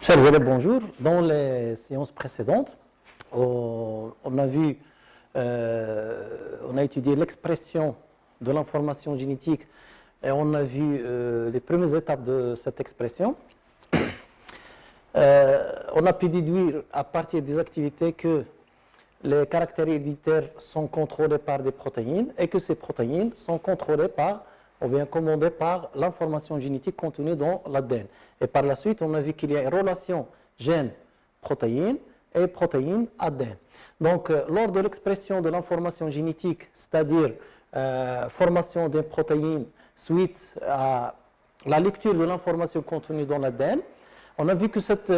Chers élèves, bonjour. Dans les séances précédentes, on a étudié l'expression de l'information génétique et on a vu les premières étapes de cette expression. On a pu déduire à partir des activités que les caractères héréditaires sont contrôlés par des protéines et que ces protéines sont contrôlées par ou bien commandées par l'information génétique contenue dans l'ADN. Et par la suite, on a vu qu'il y a une relation gène-protéine et protéine-ADN. Donc, lors de l'expression de l'information génétique, c'est-à-dire formation des protéines suite à la lecture de l'information contenue dans l'ADN, on a vu que cette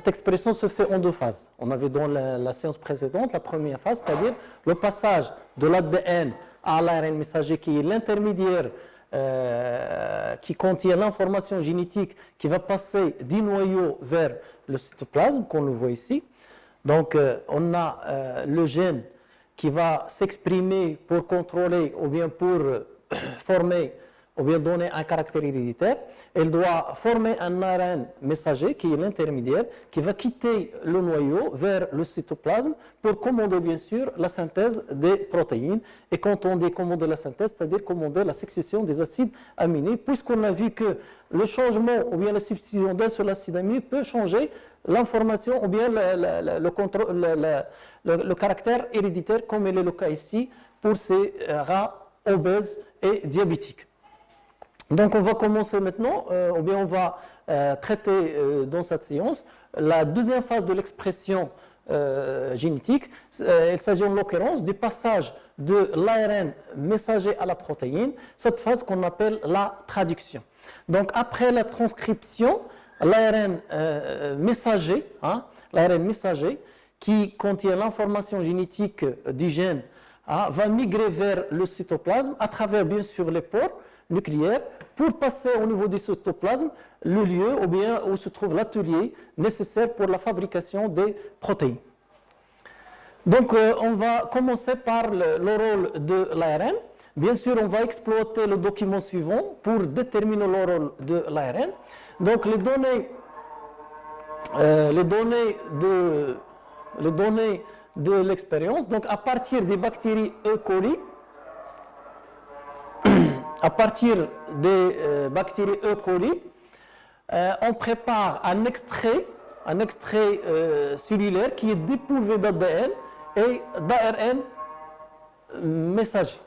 expression se fait en deux phases. On avait dans la séance précédente la première phase, c'est-à-dire le passage de l'ADN à l'ARN messager qui est l'intermédiaire qui contient l'information génétique qui va passer du noyau vers le cytoplasme, qu'on le voit ici. Donc, on a le gène qui va s'exprimer pour contrôler ou bien pour former ou bien donner un caractère héréditaire. Elle doit former un ARN messager qui est l'intermédiaire, qui va quitter le noyau vers le cytoplasme pour commander bien sûr la synthèse des protéines. Et quand on dit commander la synthèse, c'est-à-dire commander la succession des acides aminés, puisqu'on a vu que le changement ou bien la substitution d'un seul acide aminé peut changer l'information ou bien le caractère héréditaire, comme il est le cas ici pour ces rats obèses et diabétiques. Donc on va commencer maintenant, ou bien on va traiter dans cette séance la deuxième phase de l'expression génétique. Il s'agit en l'occurrence du passage de l'ARN messager à la protéine, cette phase qu'on appelle la traduction. Donc après la transcription, l'ARN messager, l'ARN messager qui contient l'information génétique du gène, va migrer vers le cytoplasme à travers bien sûr les pores nucléaire pour passer au niveau du cytoplasme le lieu ou bien où se trouve l'atelier nécessaire pour la fabrication des protéines. Donc on va commencer par le rôle de l'ARN. Bien sûr, on va exploiter le document suivant pour déterminer le rôle de l'ARN. Donc les données de l'expérience, donc à partir des bactéries E. coli, à partir des bactéries E. coli, on prépare un extrait cellulaire qui est dépourvu d'ADN et d'ARN messager,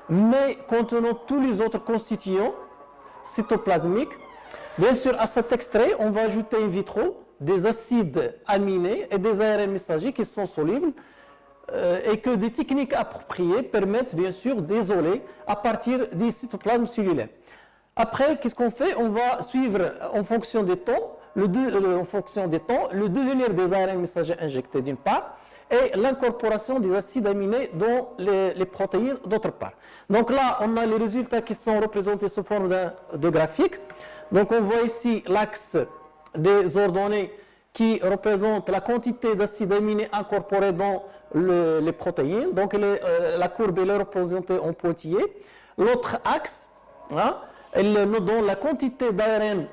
mais contenant tous les autres constituants cytoplasmiques. Bien sûr, à cet extrait, on va ajouter in vitro des acides aminés et des ARN messagers qui sont solubles, et que des techniques appropriées permettent bien sûr d'isoler à partir du cytoplasme cellulaire. Après, qu'est-ce qu'on fait? On va suivre en fonction des temps, le devenir des ARN messagers injectés d'une part, et l'incorporation des acides aminés dans les protéines d'autre part. Donc là, on a les résultats qui sont représentés sous forme de graphique. Donc on voit ici l'axe des ordonnées qui représente la quantité d'acides aminés incorporés dans les protéines. Donc la courbe est représentée en pointillé. L'autre axe, elle nous donne la quantité d'ARN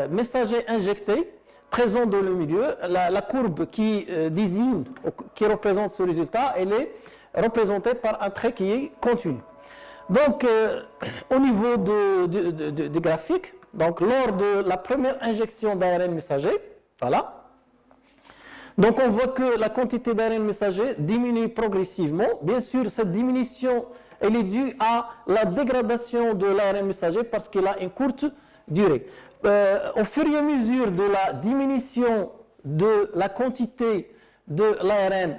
messager injecté présent dans le milieu. La courbe qui désigne, qui représente ce résultat, elle est représentée par un trait qui est continu. Donc au niveau du graphique, donc lors de la première injection d'ARN messager, voilà. Donc on voit que la quantité d'ARN messager diminue progressivement. Bien sûr, cette diminution elle est due à la dégradation de l'ARN messager parce qu'il a une courte durée. Au fur et à mesure de la diminution de la quantité de l'ARN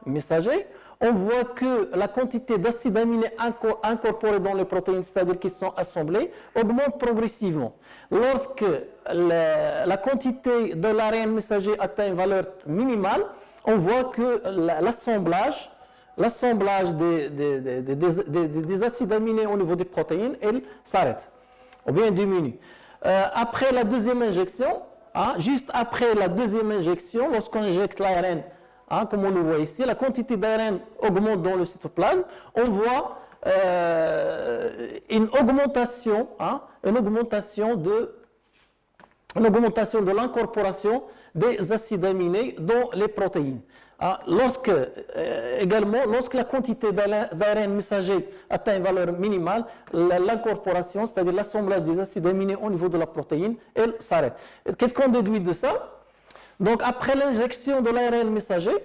messager, on voit que la quantité d'acides aminés incorporés dans les protéines, c'est-à-dire qui sont assemblés, augmente progressivement. Lorsque la quantité de l'ARN messager atteint une valeur minimale, on voit que l'assemblage des acides aminés au niveau des protéines, elle s'arrête, ou bien diminue. Après la deuxième injection, juste après la deuxième injection, lorsqu'on injecte l'ARN, comme on le voit ici, la quantité d'ARN augmente dans le cytoplasme. On voit une augmentation de une augmentation de l'incorporation des acides aminés dans les protéines. Également, lorsque la quantité d'ARN messager atteint une valeur minimale, l'incorporation, c'est-à-dire l'assemblage des acides aminés au niveau de la protéine, elle s'arrête. Qu'est-ce qu'on déduit de ça? Donc, après l'injection de l'ARN messager,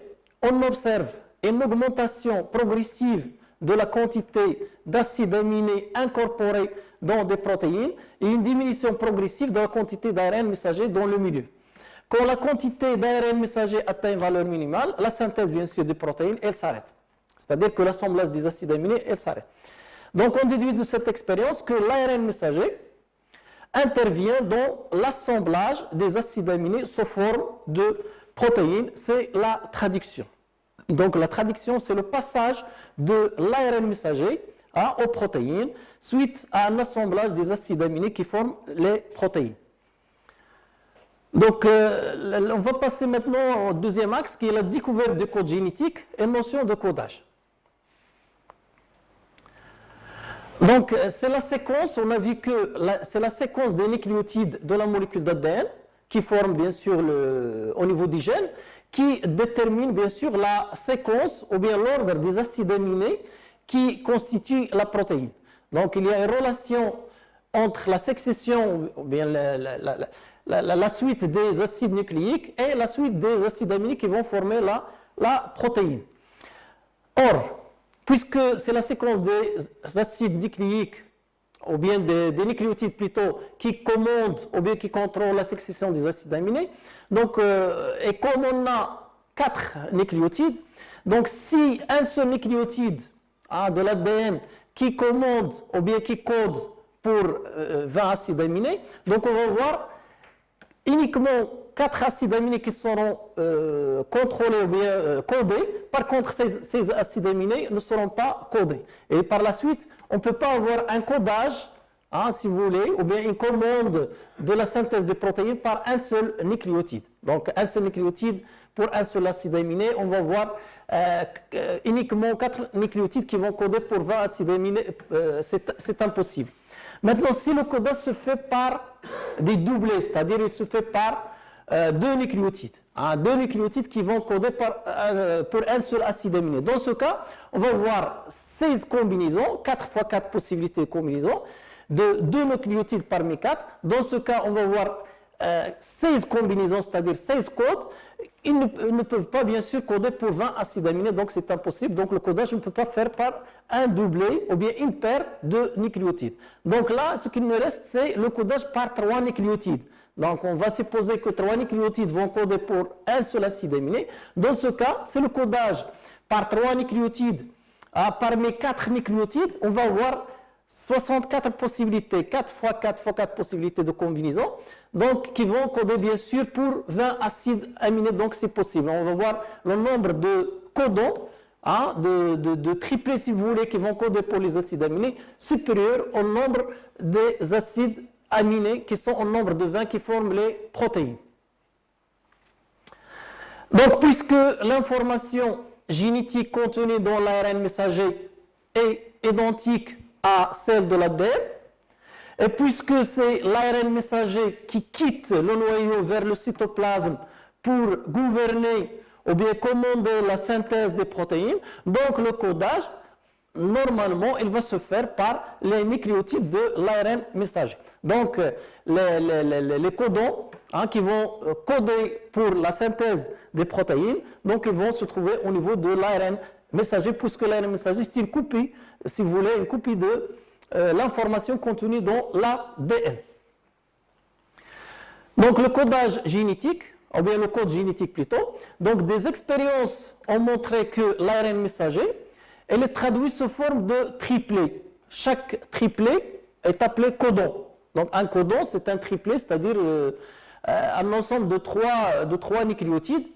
on observe une augmentation progressive de la quantité d'acides aminés incorporés dans des protéines et une diminution progressive de la quantité d'ARN messager dans le milieu. Quand la quantité d'ARN messager atteint une valeur minimale, la synthèse, bien sûr, des protéines, elle s'arrête. C'est-à-dire que l'assemblage des acides aminés, elle s'arrête. Donc, on déduit de cette expérience que l'ARN messager intervient dans l'assemblage des acides aminés sous forme de protéines. C'est la traduction. Donc, la traduction, c'est le passage de l'ARN messager aux protéines suite à un assemblage des acides aminés qui forment les protéines. Donc, on va passer maintenant au deuxième axe qui est la découverte du code génétique et notion de codage. Donc, c'est la séquence, on a vu que c'est la séquence des nucléotides de la molécule d'ADN qui forme bien sûr au niveau du gène, qui détermine bien sûr la séquence ou bien l'ordre des acides aminés qui constituent la protéine. Donc, il y a une relation entre la succession ou bien la suite des acides nucléiques et la suite des acides aminés qui vont former la protéine. Or, puisque c'est la séquence des acides nucléiques, ou bien des nucléotides plutôt, qui commandent ou bien qui contrôlent la succession des acides aminés, donc, et comme on a 4 nucléotides, donc si un seul nucléotide de l'ADN qui commande ou bien qui code pour 20 acides aminés, donc on va voir uniquement 4 acides aminés qui seront contrôlés ou bien codés. Par contre, ces acides aminés ne seront pas codés. Et par la suite, on ne peut pas avoir un codage, si vous voulez, ou bien une commande de la synthèse des protéines par un seul nucléotide. Donc, un seul nucléotide pour un seul acide aminé, on va voir uniquement 4 nucléotides qui vont coder pour 20 acides aminés. C'est impossible. Maintenant, si le codage se fait par des doublés, c'est-à-dire il se fait par 2 nucléotides, 2 nucléotides qui vont coder pour un seul acide aminé. Dans ce cas, on va voir 16 combinaisons, 4 x 4 possibilités de combinaisons, de 2 nucléotides parmi 4. Dans ce cas, on va voir 16 combinaisons, c'est-à-dire 16 codes. Ils ne peuvent pas, bien sûr, coder pour 20 acides aminés, donc c'est impossible. Donc le codage ne peut pas faire par un doublé ou bien une paire de nucléotides. Donc là, ce qu'il nous reste, c'est le codage par 3 nucléotides. Donc on va supposer que 3 nucléotides vont coder pour un seul acide aminé. Dans ce cas, c'est le codage par 3 nucléotides. Parmi 4 nucléotides, on va avoir 64 possibilités, 4 x 4 x 4 possibilités de combinaison, donc qui vont coder bien sûr pour 20 acides aminés, donc c'est possible. On va voir le nombre de codons, de triplés si vous voulez, qui vont coder pour les acides aminés, supérieur au nombre des acides aminés qui sont au nombre de 20 qui forment les protéines. Donc puisque l'information génétique contenue dans l'ARN messager est identique à celle de l'ADN, et puisque c'est l'ARN messager qui quitte le noyau vers le cytoplasme pour gouverner ou bien commander la synthèse des protéines, donc le codage, normalement, il va se faire par les nucléotides de l'ARN messager. Donc, les codons qui vont coder pour la synthèse des protéines, donc ils vont se trouver au niveau de l'ARN messager, puisque l'ARN messager, c'est une copie, si vous voulez, une copie de l'information contenue dans l'ADN. Donc, le codage génétique, ou bien le code génétique plutôt, donc des expériences ont montré que l'ARN messager, elle est traduite sous forme de triplé. Chaque triplé est appelé codon. Donc, un codon, c'est un triplé, c'est-à-dire un ensemble de trois nucléotides,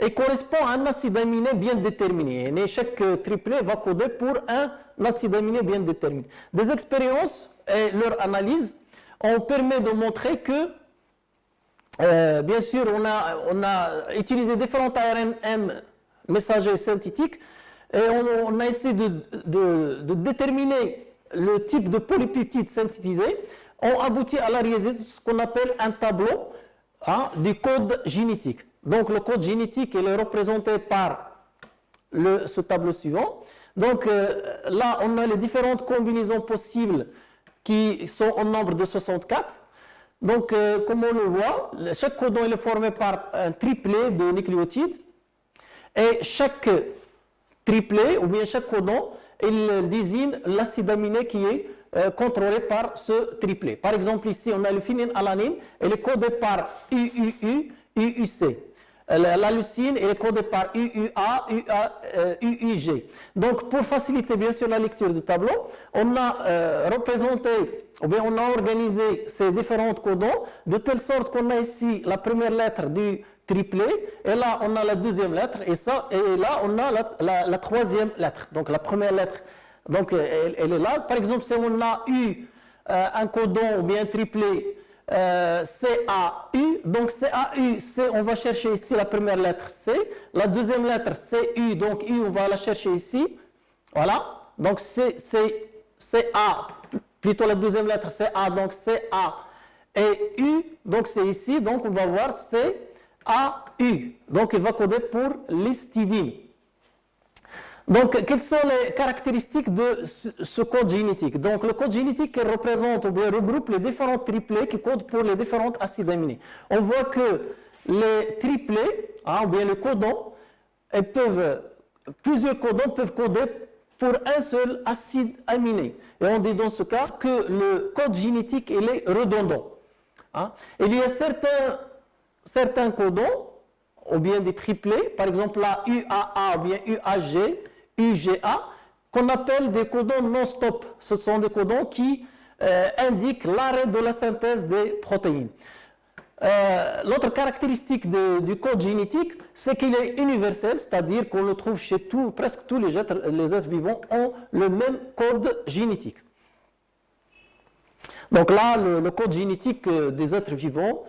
et correspond à un acide aminé bien déterminé. Et chaque triplet va coder pour un acide aminé bien déterminé. Des expériences et leur analyse ont permis de montrer que, bien sûr, on a utilisé différents ARN messagers synthétiques et on a essayé de déterminer le type de polypeptide synthétisé. On aboutit à la réalisation de ce qu'on appelle un tableau du code génétique. Donc le code génétique il est représenté par ce tableau suivant. Donc là on a les différentes combinaisons possibles qui sont au nombre de 64. Donc comme on le voit, chaque codon il est formé par un triplet de nucléotides et chaque triplet ou bien chaque codon il désigne l'acide aminé qui est contrôlé par ce triplet. Par exemple ici on a le phénylalanine, elle est codée par UUU, UUC. La leucine est codée par UUA, UUG. Donc pour faciliter bien sûr la lecture du tableau, on a représenté, ou bien on a organisé ces différents codons de telle sorte qu'on a ici la première lettre du triplet, et là on a la deuxième lettre, et là on a la troisième lettre. Donc la première lettre, donc elle est là. Par exemple, si on a eu un codon ou bien un triplet CAU, donc CAU, on va chercher ici la première lettre C, la deuxième lettre CU, donc U, on va la chercher ici, voilà, donc c'est CA, plutôt la deuxième lettre CA, donc CA et U, donc c'est ici, donc on va voir CAU, donc il va coder pour l'histidine. Donc, quelles sont les caractéristiques de ce code génétique? Donc, le code génétique représente ou bien regroupe les différents triplets qui codent pour les différents acides aminés. On voit que les triplets, ou bien les codons, plusieurs codons peuvent coder pour un seul acide aminé. Et on dit dans ce cas que le code génétique il est redondant. Il y a certains codons, ou bien des triplets, par exemple la UAA ou bien UAG, UGA, qu'on appelle des codons non-stop. Ce sont des codons qui indiquent l'arrêt de la synthèse des protéines. L'autre caractéristique du code génétique, c'est qu'il est universel, c'est-à-dire qu'on le trouve chez presque tous les êtres vivants ont le même code génétique. Donc là, le code génétique des êtres vivants.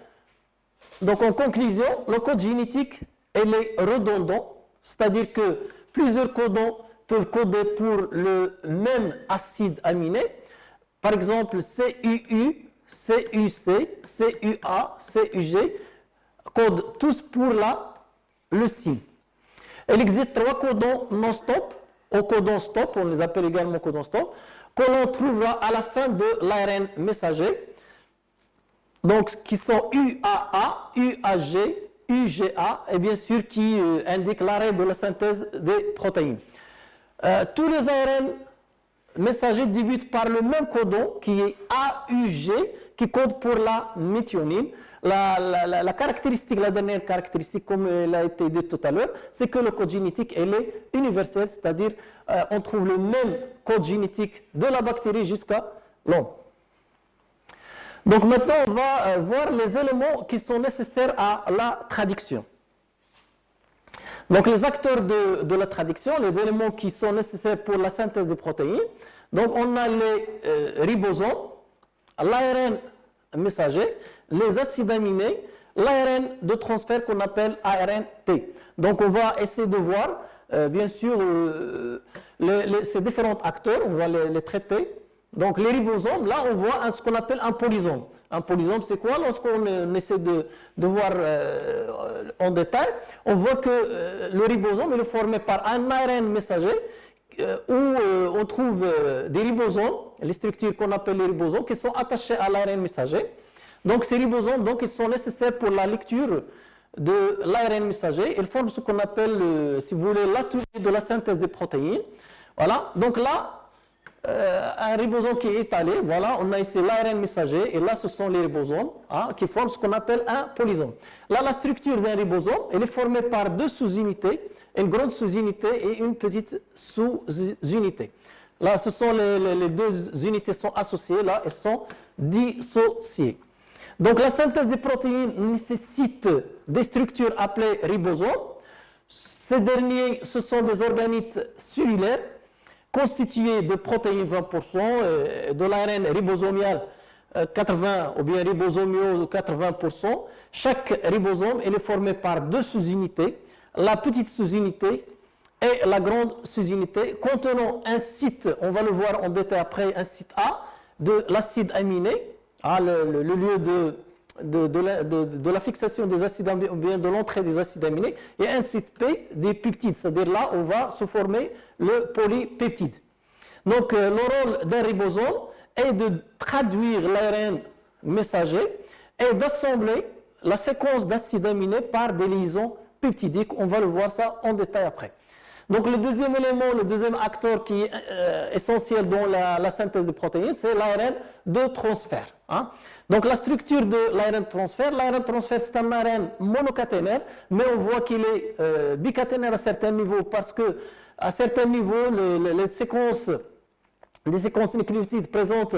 Donc en conclusion, le code génétique il est redondant, c'est-à-dire que plusieurs codons peuvent coder pour le même acide aminé. Par exemple, CUU, CUC, CUA, CUG codent tous pour la leucine. Il existe 3 codons non-stop, ou codons stop, on les appelle également codons stop, que l'on trouvera à la fin de l'ARN messager. Donc, qui sont UAA, UAG, UGA, et bien sûr qui indiquent l'arrêt de la synthèse des protéines. Tous les ARN messagers débutent par le même codon qui est AUG, qui code pour la méthionine. La caractéristique, la dernière caractéristique, comme elle a été dit tout à l'heure, c'est que le code génétique elle est universel, c'est-à-dire on trouve le même code génétique de la bactérie jusqu'à l'homme. Donc maintenant, on va voir les éléments qui sont nécessaires à la traduction. Donc les acteurs de la traduction, les éléments qui sont nécessaires pour la synthèse des protéines. Donc on a les ribosomes, l'ARN messager, les acides aminés, l'ARN de transfert qu'on appelle ARNT. Donc on va essayer de voir, bien sûr, ces différents acteurs, on va les traiter. Donc les ribosomes, là on voit ce qu'on appelle un polysome. Un polysome c'est quoi? Lorsqu'on essaie de voir en détail, on voit que le ribosome est formé par un ARN messager où on trouve des ribosomes, les structures qu'on appelle les ribosomes, qui sont attachées à l'ARN messager. Donc ces ribosomes, donc, ils sont nécessaires pour la lecture de l'ARN messager. Ils forment ce qu'on appelle, si vous voulez, l'atelier de la synthèse des protéines. Voilà, donc là, un ribosome qui est étalé, voilà, on a ici l'ARN messager, et là ce sont les ribosomes qui forment ce qu'on appelle un polysome. Là, la structure d'un ribosome, elle est formée par 2 sous-unités, une grande sous-unité et une petite sous-unité. Là, ce sont les 2 unités sont associées, là, elles sont dissociées. Donc la synthèse des protéines nécessite des structures appelées ribosomes. Ces derniers, ce sont des organites cellulaires constitués de protéines 20%, de l'ARN ribosomial 80% ou bien ribosomiaux 80%. Chaque ribosome est formé par 2 sous-unités, la petite sous-unité et la grande sous-unité, contenant un site, on va le voir en détail après, un site A de l'acide aminé, le lieu de la fixation des acides aminés, ou bien de l'entrée des acides aminés, et un site P des peptides, c'est-à-dire là où va se former le polypeptide. Donc le rôle d'un ribosome est de traduire l'ARN messager et d'assembler la séquence d'acides aminés par des liaisons peptidiques. On va le voir ça en détail après. Donc le deuxième élément, le deuxième acteur qui est essentiel dans la synthèse des protéines, c'est l'ARN de transfert. Hein. Donc la structure de l'ARN transfert, c'est un ARN monocaténaire, mais on voit qu'il est bicaténaire à certains niveaux parce que à certains niveaux, les séquences nucléotides présentent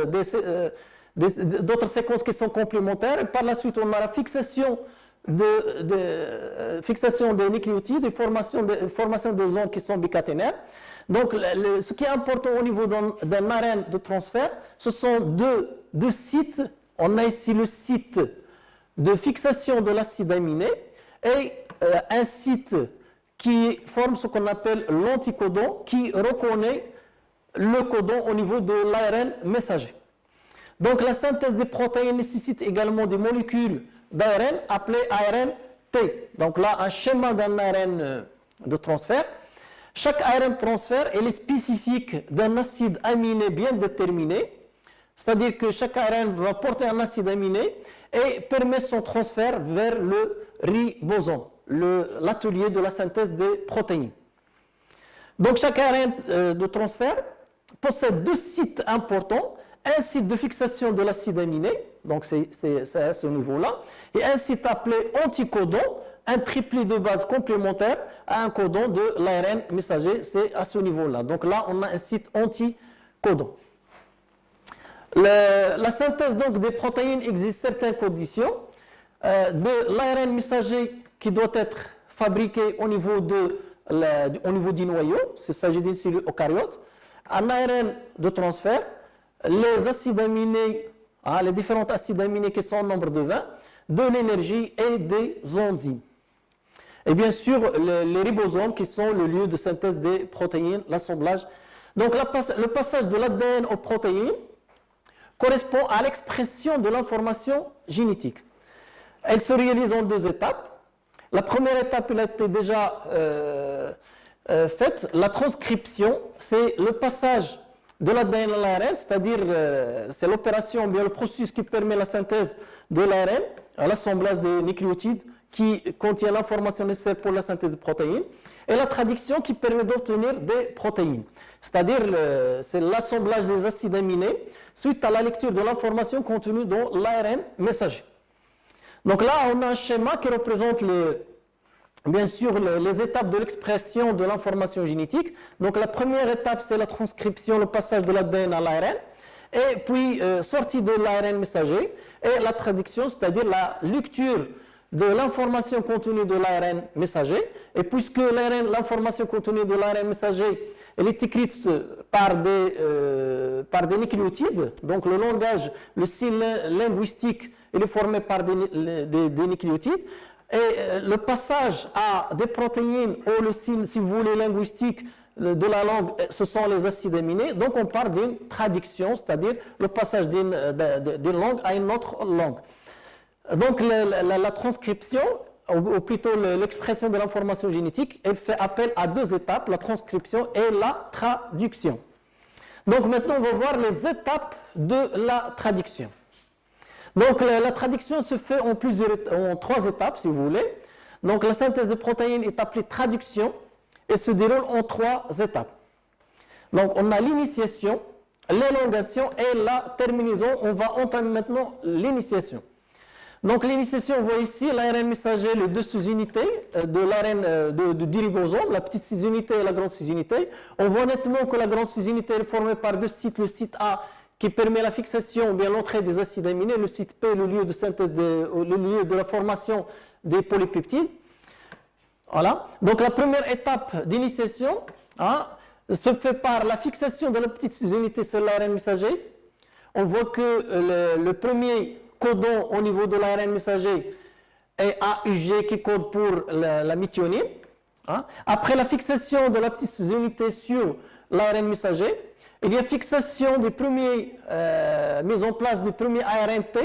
d'autres séquences qui sont complémentaires. Et par la suite, on a la fixation des nucléotides et formation des zones qui sont bicaténaires. Donc, ce qui est important au niveau d'un ARN de transfert, ce sont deux sites. On a ici le site de fixation de l'acide aminé et un site qui forme ce qu'on appelle l'anticodon, qui reconnaît le codon au niveau de l'ARN messager. Donc, la synthèse des protéines nécessite également des molécules d'ARN appelées ARN-T. Donc là, un schéma d'un ARN de transfert. Chaque ARN de transfert est spécifique d'un acide aminé bien déterminé, c'est-à-dire que chaque ARN va porter un acide aminé et permet son transfert vers le ribosome, l'atelier de la synthèse des protéines. Donc chaque ARN de transfert possède deux sites importants, un site de fixation de l'acide aminé, donc c'est à ce niveau-là, et un site appelé anticodon, un triplet de base complémentaire à un codon de l'ARN messager, c'est à ce niveau-là. Donc là, on a un site anticodon. La synthèse donc, des protéines existe certaines conditions. De l'ARN messager qui doit être fabriqué au niveau du noyau, il s'agit d'une cellule eucaryote, un ARN de transfert, les acides aminés, les différents acides aminés qui sont au nombre de 20, de l'énergie et des enzymes. Et bien sûr, les ribosomes qui sont le lieu de synthèse des protéines, l'assemblage. Donc le passage de l'ADN aux protéines correspond à l'expression de l'information génétique. Elle se réalise en deux étapes. La première étape, elle a été déjà faite. La transcription, c'est le passage de l'ADN à l'ARN, c'est-à-dire c'est l'opération, bien le processus qui permet la synthèse de l'ARN, l'assemblage des nucléotides qui contient l'information nécessaire pour la synthèse des protéines, et la traduction qui permet d'obtenir des protéines. C'est-à-dire c'est l'assemblage des acides aminés suite à la lecture de l'information contenue dans l'ARN messager. Donc là, on a un schéma qui représente bien sûr les étapes de l'expression de l'information génétique. Donc la première étape, c'est la transcription, le passage de l'ADN à l'ARN, et puis sortie de l'ARN messager, et la traduction, c'est-à-dire la lecture de l'information contenue de l'ARN messager. Et puisque l'information contenue de l'ARN messager, elle est écrite par des nucléotides, donc le langage, le signe linguistique, il est formé par des nucléotides. Et le passage à des protéines ou le signe, si vous voulez, linguistique de la langue, ce sont les acides aminés. Donc on parle d'une traduction, c'est-à-dire le passage d'une langue à une autre langue. Donc la transcription, ou plutôt l'expression de l'information génétique, elle fait appel à deux étapes, la transcription et la traduction. Donc maintenant on va voir les étapes de la traduction. Donc la traduction se fait en trois étapes, si vous voulez. Donc la synthèse de protéines est appelée traduction et se déroule en trois étapes. Donc on a l'initiation, l'élongation et la terminaison. On va entamer maintenant l'initiation. Donc l'initiation, on voit ici l'ARN messager, les deux sous-unités de l'ARN du ribosome, la petite sous-unité et la grande sous-unité. On voit nettement que la grande sous-unité est formée par deux sites, le site A qui permet la fixation ou bien l'entrée des acides aminés, le site P, le lieu de synthèse, le lieu de la formation des polypeptides. Voilà. Donc la première étape d'initiation se fait par la fixation de la petite sous-unité sur l'ARN messager. On voit que le premier codon au niveau de l'ARN messager est AUG qui code pour la méthionine. Après la fixation de la petite sous-unité sur l'ARN messager, il y a fixation des premiers mise en place du premier ARN-T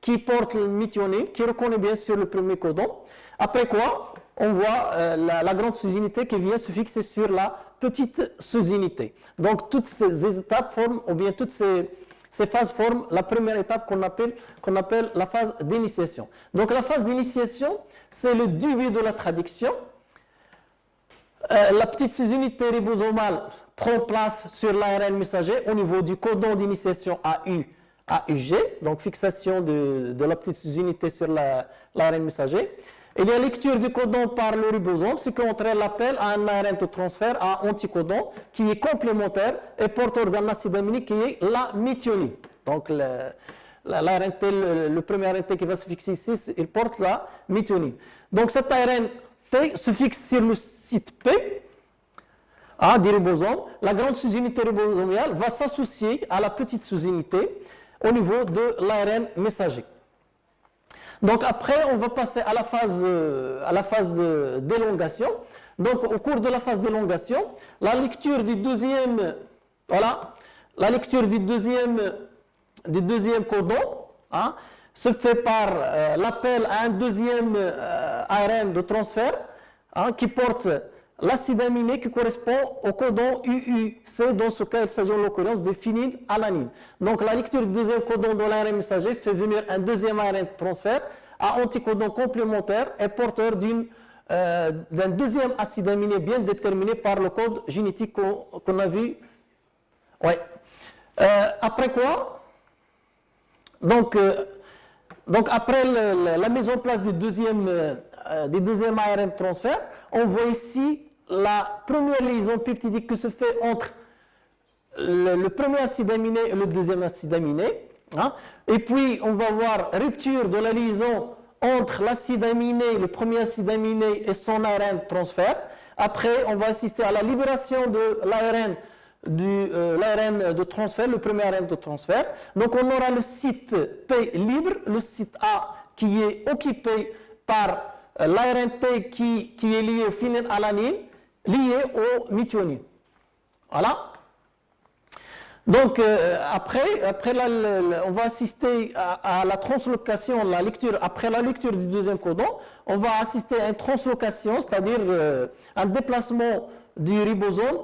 qui porte le méthionine, qui reconnaît bien sûr le premier codon. Après quoi, on voit la grande sous-unité qui vient se fixer sur la petite sous-unité. Donc toutes ces étapes forment, ou bien toutes ces phases forment la première étape qu'on appelle la phase d'initiation. Donc la phase d'initiation, c'est le début de la traduction. La petite sous-unité ribosomale prend place sur l'ARN messager au niveau du codon d'initiation AUG, donc fixation de la petite sous-unité sur l'ARN messager. Il y a lecture du codon par le ribosome, ce qui entraîne l'appel à un ARN de transfert à anticodon qui est complémentaire et porteur d'un acide aminique qui est la méthionine. Donc l'ARNT, le premier ARNT qui va se fixer ici, il porte la méthionine. Donc cet ARNT se fixe sur le site P du ribosome. La grande sous-unité ribosomiale va s'associer à la petite sous-unité au niveau de l'ARN messager. Donc après, on va passer à la phase d'élongation. Donc au cours de la phase d'élongation, la lecture du deuxième codon se fait par l'appel à un deuxième ARN de transfert qui porte l'acide aminé qui correspond au codon UUC. Dans ce cas, il s'agit en l'occurrence de phénylalanine. Donc la lecture du deuxième codon de l'ARN messager fait venir un deuxième ARN de transfert à anticodon complémentaire et porteur d'un deuxième acide aminé bien déterminé par le code génétique qu'on a vu. Ouais. Après quoi? Donc après la mise en place du deuxième ARN de transfert, on voit ici la première liaison peptidique qui se fait entre le premier acide aminé et le deuxième acide aminé. Et puis on va voir rupture de la liaison entre l'acide aminé, le premier acide aminé et son ARN de transfert. Après, on va assister à la libération de l'ARN de transfert, le premier ARN de transfert. Donc on aura le site P libre, le site A qui est occupé par l'ARNT qui est lié au phénylalanine, lié au méthionine. Voilà. Donc après on va assister à la translocation, après la lecture du deuxième codon, on va assister à une translocation, c'est-à-dire un déplacement du ribosome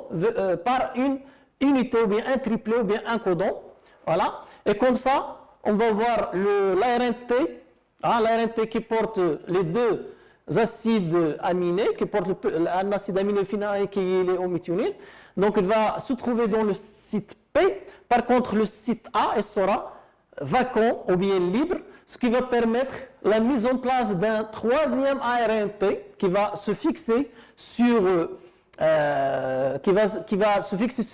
par une unité ou bien un triplet ou bien un codon. Voilà. Et comme ça, on va voir l'ARNT qui porte les deux acides aminés, qui porte un acide aminé phénylalanine qui est lié au méthionine. Donc il va se trouver dans le site P. Par contre, le site A sera vacant ou bien libre, ce qui va permettre la mise en place d'un troisième ARNT qui va se fixer sur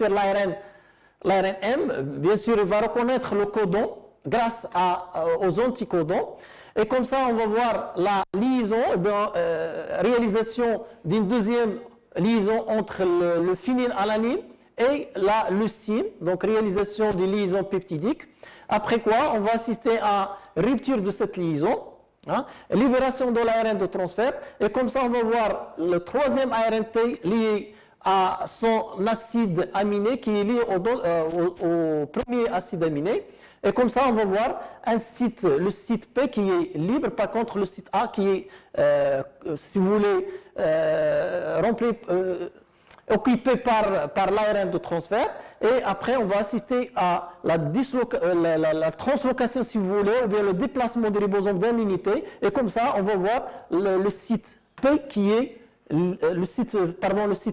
l'ARN M. Bien sûr, il va reconnaître le codon grâce aux anticodons. Et comme ça, on va voir la liaison, réalisation d'une deuxième liaison entre le phénylalanine et la leucine, donc réalisation des liaisons peptidiques. Après quoi, on va assister à rupture de cette liaison, libération de l'ARN de transfert, et comme ça, on va voir le troisième ARNT lié à son acide aminé qui est lié au premier acide aminé. Et comme ça, on va voir le site P qui est libre, par contre le site A qui est, si vous voulez, occupé par l'ARN de transfert. Et après, on va assister à la translocation, si vous voulez, ou bien le déplacement du ribosome d'une unité. Et comme ça, on va voir le site P qui est le site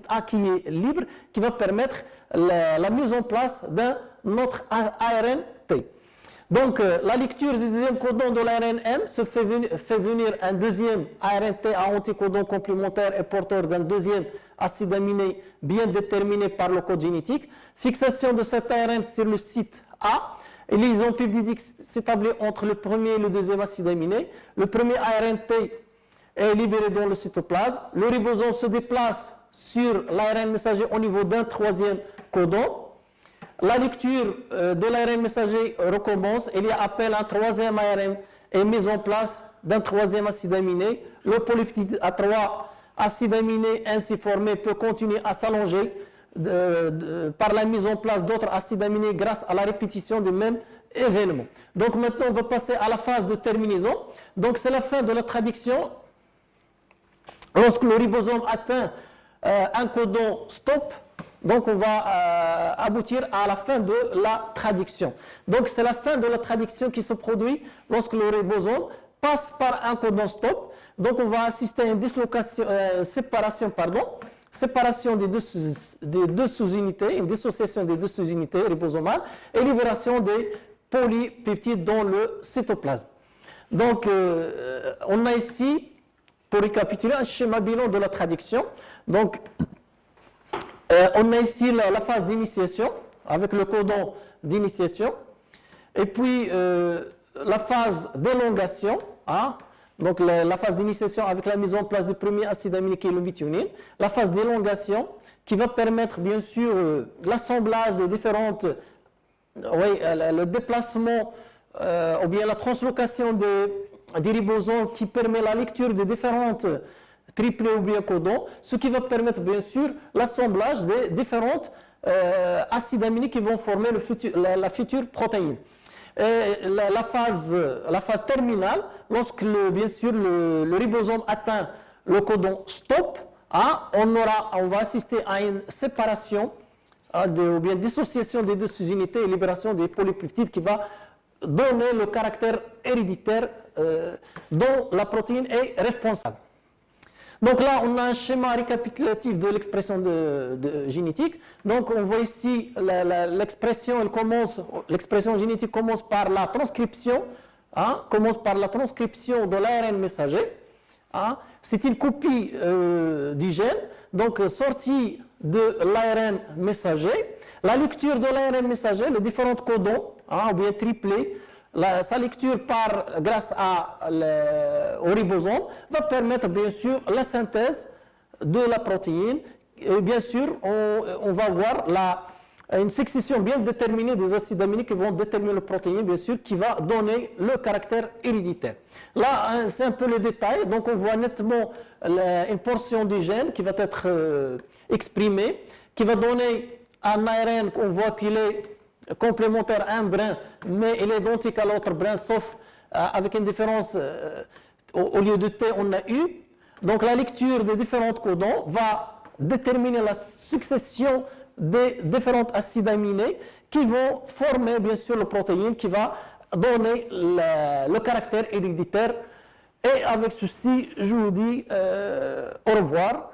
A qui est libre, qui va permettre la mise en place d'un autre ARNT. Donc, la lecture du deuxième codon de l'ARN M fait venir un deuxième ARNT à anticodon complémentaire et porteur d'un deuxième acide aminé bien déterminé par le code génétique. Fixation de cet ARN sur le site A. Et liaison peptidique s'établit entre le premier et le deuxième acide aminé. Le premier ARNT est libéré dans le cytoplasme. Le ribosome se déplace sur l'ARN messager au niveau d'un troisième codon. La lecture de l'ARN messager recommence. Il y a appel à un troisième ARN et mise en place d'un troisième acide aminé. Le polypeptide à 3 acides aminés ainsi formés peut continuer à s'allonger par la mise en place d'autres acides aminés grâce à la répétition du même événement. Donc maintenant, on va passer à la phase de terminaison. Donc c'est la fin de la traduction. Lorsque le ribosome atteint un codon stop, donc on va aboutir à la fin de la traduction. Donc c'est la fin de la traduction qui se produit lorsque le ribosome passe par un codon stop. Donc on va assister à une séparation des deux sous-unités, une dissociation des deux sous-unités ribosomales et libération des polypeptides dans le cytoplasme. Donc on a ici, pour récapituler, un schéma bilan de la traduction. Donc on a ici la phase d'initiation avec le codon d'initiation et puis la phase d'élongation, hein. Donc la phase d'initiation avec la mise en place du premier acide aminique qui est le méthionine, la phase d'élongation qui va permettre bien sûr l'assemblage de différentes, le déplacement ou bien la translocation des ribosomes qui permet la lecture de différentes triplés ou bien codons, ce qui va permettre bien sûr l'assemblage des différentes acides aminiques qui vont former la future protéine. Et la phase terminale, lorsque bien sûr le ribosome atteint le codon stop, hein, on va assister à une séparation ou bien dissociation des deux sous-unités et libération des polypeptides qui va donner le caractère héréditaire dont la protéine est responsable. Donc là, on a un schéma récapitulatif de l'expression génétique. Donc on voit ici l'expression génétique commence par la transcription, hein, de l'ARN messager. Hein. C'est une copie du gène, donc sortie de l'ARN messager. La lecture de l'ARN messager, les différents codons, hein, ou bien triplés, sa lecture grâce au ribosome va permettre bien sûr la synthèse de la protéine. Et bien sûr, on va voir une succession bien déterminée des acides aminiques qui vont déterminer la protéine, bien sûr, qui va donner le caractère héréditaire. Là, c'est un peu le détail. Donc, on voit nettement une portion du gène qui va être exprimée, qui va donner un ARN qu'on voit qu'il est complémentaire à un brin, mais il est identique à l'autre brin, sauf avec une différence, au lieu de T, on a U. Donc la lecture des différents codons va déterminer la succession des différents acides aminés qui vont former bien sûr la protéine qui va donner le caractère héréditaire. Et avec ceci, je vous dis au revoir.